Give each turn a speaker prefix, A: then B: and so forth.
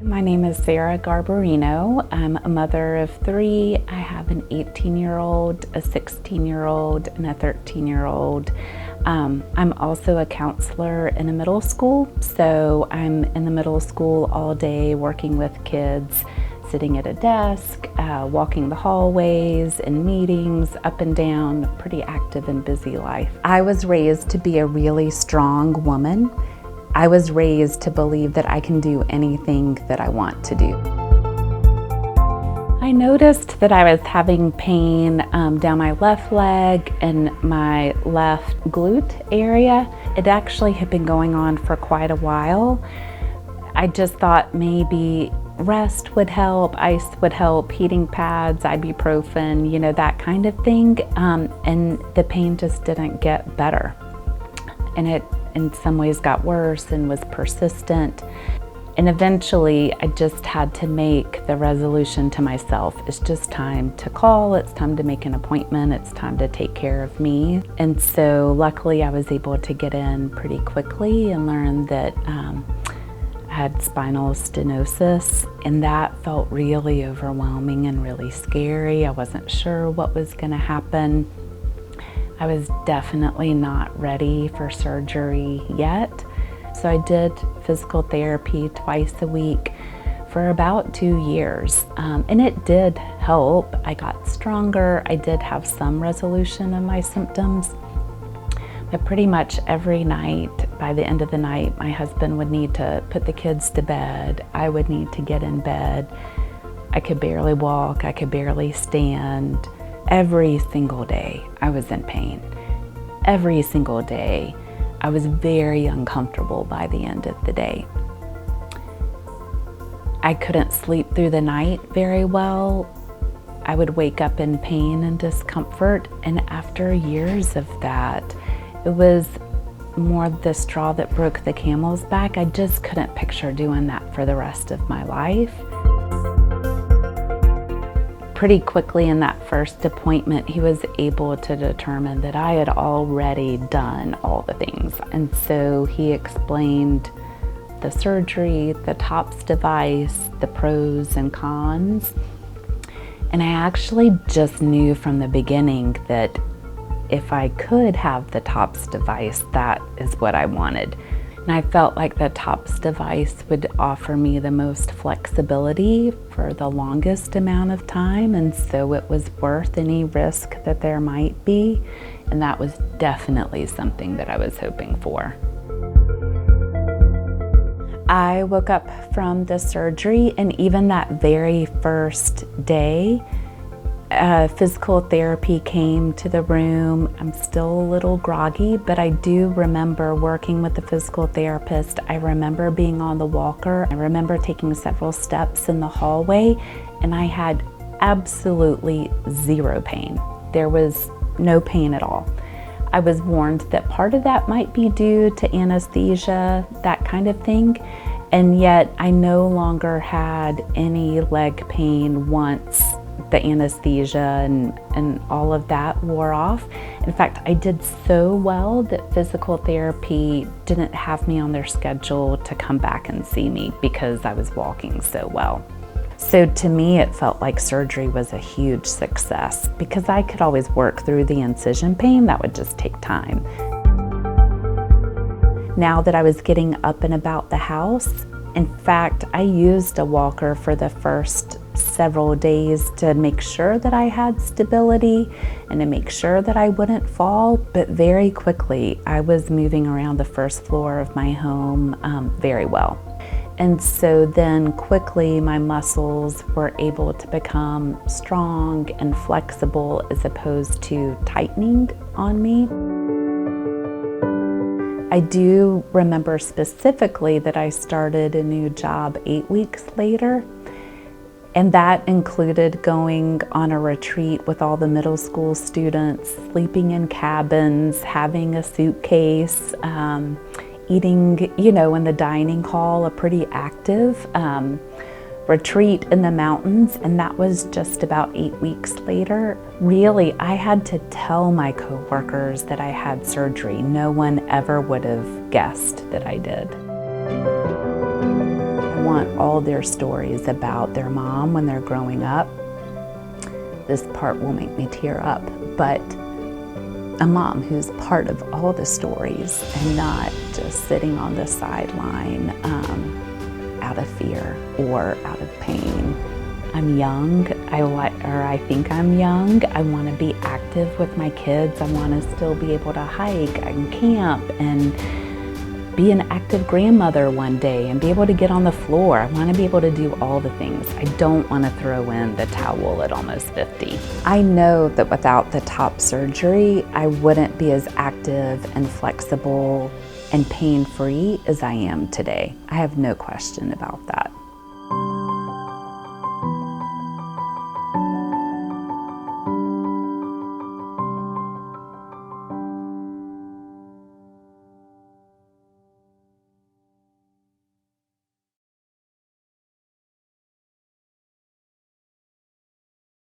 A: My name is Sarah Garbarino. I'm a mother of three. I have an 18-year-old, a 16-year-old, and a 13-year-old. I'm also a counselor in a middle school, so I'm in the middle school all day working with kids, sitting at a desk, walking the hallways and meetings, up and down, a pretty active and busy life. I was raised to be a really strong woman. I was raised to believe that I can do anything that I want to do. I noticed that I was having pain down my left leg and my left glute area. It actually had been going on for quite a while. I just thought maybe rest would help, ice would help, heating pads, ibuprofen, that kind of thing. And the pain just didn't get better. And it in some ways got worse and was persistent. And eventually I just had to make the resolution to myself, it's just time to call, it's time to make an appointment, it's time to take care of me. And so luckily I was able to get in pretty quickly and learn that I had spinal stenosis, and that felt really overwhelming and really scary. I wasn't sure what was going to happen. I was definitely not ready for surgery yet. So I did physical therapy twice a week for about 2 years. And it did help. I got stronger. I did have some resolution of my symptoms. But pretty much every night, by the end of the night, my husband would need to put the kids to bed. I would need to get in bed. I could barely walk. I could barely stand. Every single day I was in pain. Every single day I was very uncomfortable by the end of the day. I couldn't sleep through the night very well. I would wake up in pain and discomfort, and after years of that, it was more the straw that broke the camel's back. I just couldn't picture doing that for the rest of my life. Pretty quickly in that first appointment, he was able to determine that I had already done all the things. And so he explained the surgery, the TOPS device, the pros and cons. And I actually just knew from the beginning that if I could have the TOPS device, that is what I wanted. And I felt like the TOPS device would offer me the most flexibility for the longest amount of time, and so it was worth any risk that there might be, and that was definitely something that I was hoping for. I woke up from the surgery, and even that very first day, physical therapy came to the room. I'm still a little groggy, but I do remember working with the physical therapist. I remember being on the walker. I remember taking several steps in the hallway, and I had absolutely zero pain. There was no pain at all. I was warned that part of that might be due to anesthesia, that kind of thing, and yet I no longer had any leg pain once the anesthesia and all of that wore off. In fact, I did so well that physical therapy didn't have me on their schedule to come back and see me because I was walking so well. So to me, it felt like surgery was a huge success because I could always work through the incision pain. That would just take time. Now that I was getting up and about the house, in fact, I used a walker for the first several days to make sure that I had stability and to make sure that I wouldn't fall, but very quickly I was moving around the first floor of my home very well. And so then quickly my muscles were able to become strong and flexible as opposed to tightening on me. I do remember specifically that I started a new job 8 weeks later, and that included going on a retreat with all the middle school students, sleeping in cabins, having a suitcase, eating, in the dining hall, a pretty active retreat in the mountains, and that was just about 8 weeks later. Really, I had to tell my coworkers that I had surgery. No one ever would have guessed that I did. want all their stories about their mom when they're growing up. This part will make me tear up, but a mom who's part of all the stories and not just sitting on the sideline out of fear or out of pain. I'm young, I think I'm young. I want to be active with my kids. I want to still be able to hike and camp and be an active grandmother one day and be able to get on the floor. I want to be able to do all the things. I don't want to throw in the towel at almost 50. I know that without the top surgery, I wouldn't be as active and flexible and pain-free as I am today. I have no question about that.